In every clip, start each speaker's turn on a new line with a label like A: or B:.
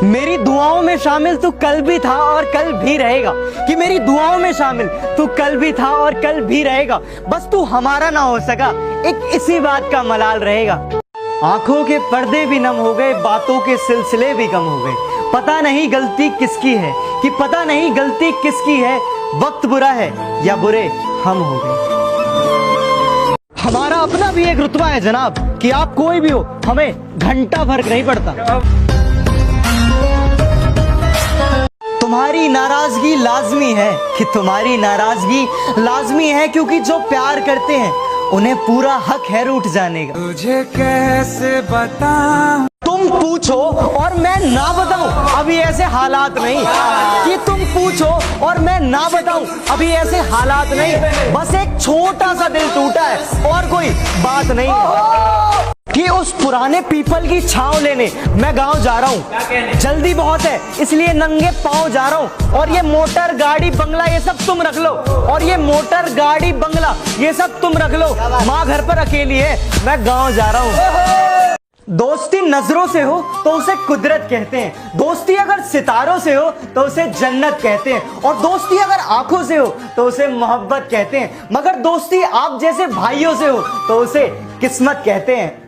A: मेरी दुआओं में शामिल तू कल भी था और कल भी रहेगा, कि मेरी दुआओं में शामिल तू कल भी था और कल भी रहेगा। बस तू हमारा ना हो सका, एक इसी बात का मलाल रहेगा। आंखों के पर्दे भी नम हो गए, बातों के सिलसिले भी कम हो गए। पता नहीं गलती किसकी है, कि पता नहीं गलती किसकी है। वक्त बुरा है या बुरे हम हो गए। हमारा अपना भी एक रुतबा है जनाब, कि आप कोई भी हो, हमें घंटा फर्क नहीं पड़ता। तुम्हारी नाराजगी लाजमी है, कि तुम्हारी नाराजगी लाजमी है, क्योंकि जो प्यार करते हैं उन्हें पूरा हक है रूठ जाने का।
B: तुझे कैसे बताऊं?
A: तुम पूछो और मैं ना बताऊं, अभी ऐसे हालात नहीं। कि तुम पूछो और मैं ना बताऊं, अभी ऐसे हालात नहीं। बस एक छोटा सा दिल टूटा है और कोई बात नहीं है। कि उस पुराने पीपल की छांव लेने मैं गांव जा रहा हूँ, जल्दी बहुत है इसलिए नंगे पांव जा रहा हूँ। और ये मोटर गाड़ी बंगला ये सब तुम रख लो, और ये मोटर गाड़ी बंगला ये सब तुम रख लो। माँ घर पर अकेली है, मैं गांव जा रहा हूँ। दोस्ती नजरों से हो तो उसे कुदरत कहते हैं, दोस्ती अगर सितारों से हो तो उसे जन्नत कहते हैं, और दोस्ती अगर आंखों से हो तो उसे मोहब्बत कहते हैं, मगर दोस्ती आप जैसे भाइयों से हो तो उसे किस्मत कहते हैं।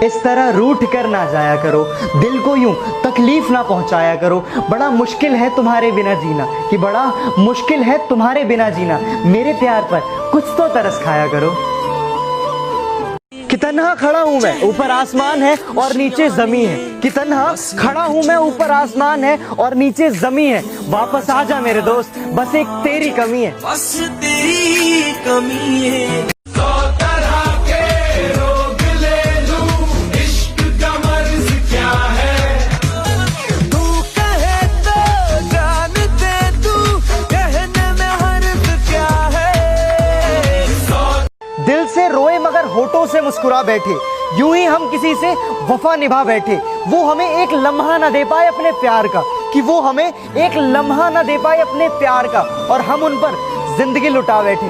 A: इस तरह रूठ कर ना जाया करो, दिल को यूं तकलीफ ना पहुंचाया करो। बड़ा मुश्किल है तुम्हारे बिना जीना, कि बड़ा मुश्किल है तुम्हारे बिना जीना। मेरे प्यार पर कुछ तो तरस खाया करो। कि तन्हा खड़ा हूं मैं, ऊपर आसमान है और नीचे जमी है। कि तन्हा खड़ा हूं मैं, ऊपर आसमान है और नीचे जमी है। वापस आ जा मेरे दोस्त, बस एक तेरी कमी है।
B: बस तेरी कमी है।
A: दिल से रोए मगर होठों से मुस्कुरा बैठे, यूं ही हम किसी से वफा निभा बैठे। वो हमें एक लम्हा न दे पाए अपने प्यार का, कि वो हमें एक लम्हा न दे पाए अपने प्यार का, और हम उन पर जिंदगी लुटा बैठे।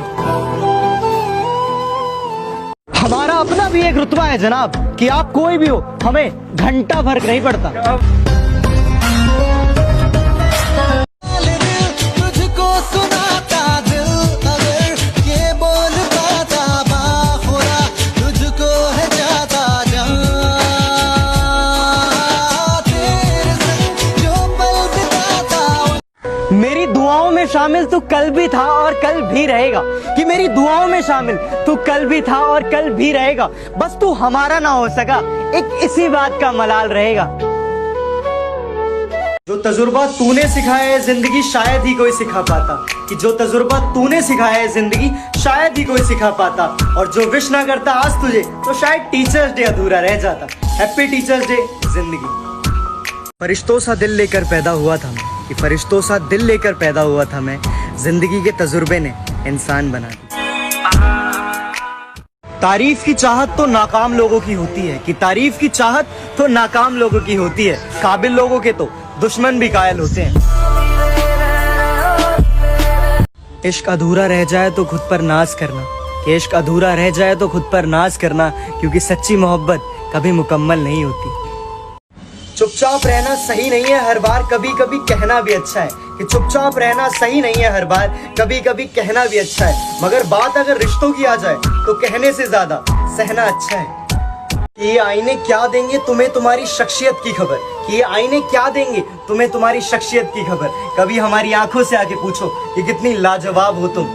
A: हमारा अपना भी एक रुतबा है जनाब, कि आप कोई भी हो, हमें घंटा फर्क नहीं पड़ता। मेरी दुआओं में शामिल तू कल भी था और कल भी रहेगा, कि मेरी दुआओं में शामिल तू कल भी था और कल भी रहेगा। बस तू हमारा ना हो सका, एक इसी बात का मलाल रहेगा। जो तजुर्बा तूने सिखाया है जिंदगी शायद ही कोई सिखा पाता, कि जो तजुर्बा तूने सिखाया है जिंदगी शायद ही कोई सिखा पाता। और जो विश ना करता आज तुझे तो शायद टीचर्स डे अधूरा रह जाता। हैप्पी टीचर्स डे जिंदगी। फरिश्तों सा दिल लेकर पैदा हुआ था मैं, कि फरिश्तों सा दिल लेकर पैदा हुआ था मैं। जिंदगी के तजुर्बे ने इंसान बना दिया। तारीफ की चाहत तो नाकाम लोगों की होती है, कि तारीफ की चाहत तो नाकाम लोगों की होती है। काबिल लोगों के तो दुश्मन भी कायल होते हैं। इश्क अधूरा रह जाए तो खुद पर नाज करना, कि इश्क अधूरा रह जाए तो खुद पर नाज करना, क्योंकि सच्ची मोहब्बत कभी मुकम्मल नहीं होती। चुपचाप रहना सही नहीं है हर बार, कभी कभी कहना भी अच्छा है। कि चुपचाप रहना सही नहीं है हर बार, कभी कभी कहना भी अच्छा है। मगर बात अगर रिश्तों की आ जाए तो कहने से ज्यादा सहना अच्छा है। कि ये आईने क्या देंगे तुम्हें तुम्हारी शख्सियत की खबर, कि ये आईने क्या देंगे तुम्हें तुम्हारी शख्सियत की खबर। कभी हमारी आंखों से आके पूछो कि कितनी लाजवाब हो तुम।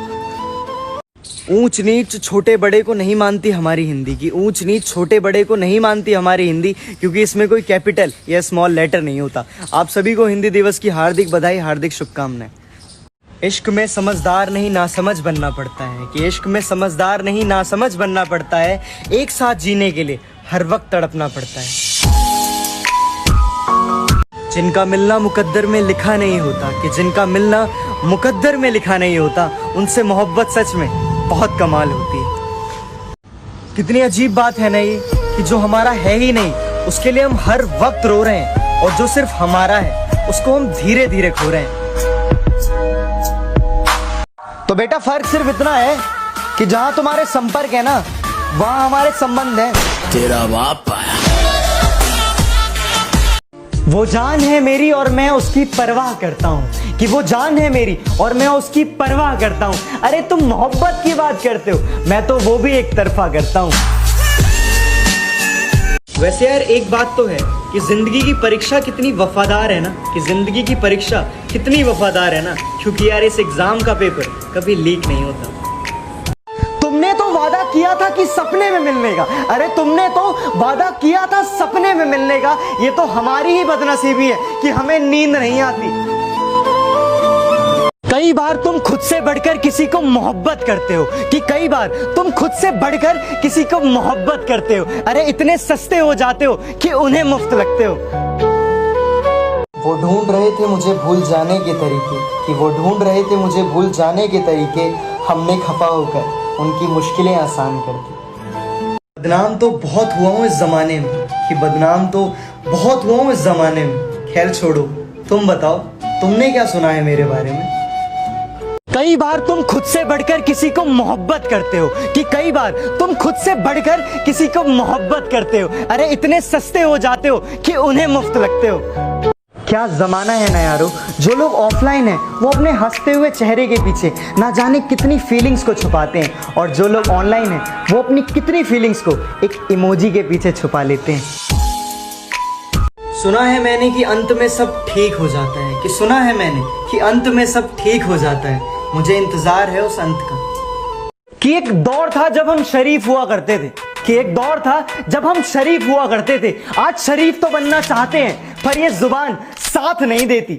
A: ऊंच नीच छोटे बड़े को नहीं मानती हमारी हिंदी, की ऊंच नीच छोटे बड़े को नहीं मानती हमारी हिंदी, क्योंकि इसमें कोई कैपिटल या स्मॉल लेटर नहीं होता। आप सभी को हिंदी दिवस की हार्दिक बधाई, हार्दिक शुभकामनाएं। इश्क में समझदार नहीं नासमझ बनना पड़ता है, कि इश्क में समझदार नहीं नासमझ बनना पड़ता है। एक साथ जीने के लिए हर वक्त तड़पना पड़ता है। जिनका मिलना मुकद्दर में लिखा नहीं होता, कि जिनका मिलना मुकद्दर में लिखा नहीं होता, उनसे मोहब्बत सच में बहुत कमाल होती है। कितनी अजीब बात है ना ये, कि जो हमारा है ही नहीं उसके लिए हम हर वक्त रो रहे हैं, और जो सिर्फ हमारा है उसको हम धीरे धीरे खो रहे हैं। तो बेटा फर्क सिर्फ इतना है कि जहां तुम्हारे संपर्क है ना, वहां हमारे संबंध है।
B: तेरा बाप आया।
A: वो जान है मेरी और मैं उसकी परवाह करता हूँ, कि वो जान है मेरी और मैं उसकी परवाह करता हूँ। अरे तुम मोहब्बत की बात करते हो, मैं तो वो भी एक तरफा करता हूँ। वैसे यार एक बात तो है कि जिंदगी की परीक्षा कितनी वफादार है ना, कि जिंदगी की परीक्षा कितनी वफादार है ना, क्योंकि यार इस एग्जाम का पेपर कभी लीक नहीं होता। तुमने तो वादा किया था कि सपने में मिलने का, अरे तुमने तो वादा किया था सपने में मिलने का। ये तो हमारी ही बदनसीबी है कि हमें नींद नहीं आती। कई बार तुम खुद से बढ़कर किसी को मोहब्बत करते हो, कि कई बार तुम खुद से बढ़कर किसी को मोहब्बत करते हो। अरे इतने सस्ते हो जाते हो कि उन्हें मुफ्त लगते हो। वो ढूंढ रहे थे मुझे भूल जाने के तरीके, कि वो ढूंढ रहे थे मुझे भूल जाने के तरीके, हमने खफा होकर उनकी मुश्किलें आसान कर दी। बदनाम तो बहुत हुआ हूँ इस जमाने में, कि बदनाम तो बहुत हुआ हूँ इस जमाने में। खैर छोड़ो, तुम बताओ तुमने क्या सुना है मेरे बारे में। कई बार तुम खुद से बढ़कर किसी को मोहब्बत करते हो, कि कई बार तुम खुद से बढ़कर किसी को मोहब्बत करते हो। अरे इतने सस्ते हो जाते हो कि उन्हें मुफ्त लगते हो। क्या जमाना है ना यारो, जो लोग ऑफलाइन हैं वो अपने हंसते हुए चेहरे के पीछे ना जाने कितनी फीलिंग्स को छुपाते हैं, और जो लोग ऑनलाइन हैं वो अपनी कितनी फीलिंग्स को एक इमोजी के पीछे छुपा लेते हैं। सुना है मैंने कि अंत में सब ठीक हो जाता है, कि सुना है मैंने कि अंत में सब ठीक हो जाता है। मुझे इंतजार है उस अंत का। कि एक दौर था जब हम शरीफ हुआ करते थे, कि एक दौर था जब हम शरीफ हुआ करते थे। आज शरीफ तो बनना चाहते हैं पर ये जुबान साथ नहीं देती।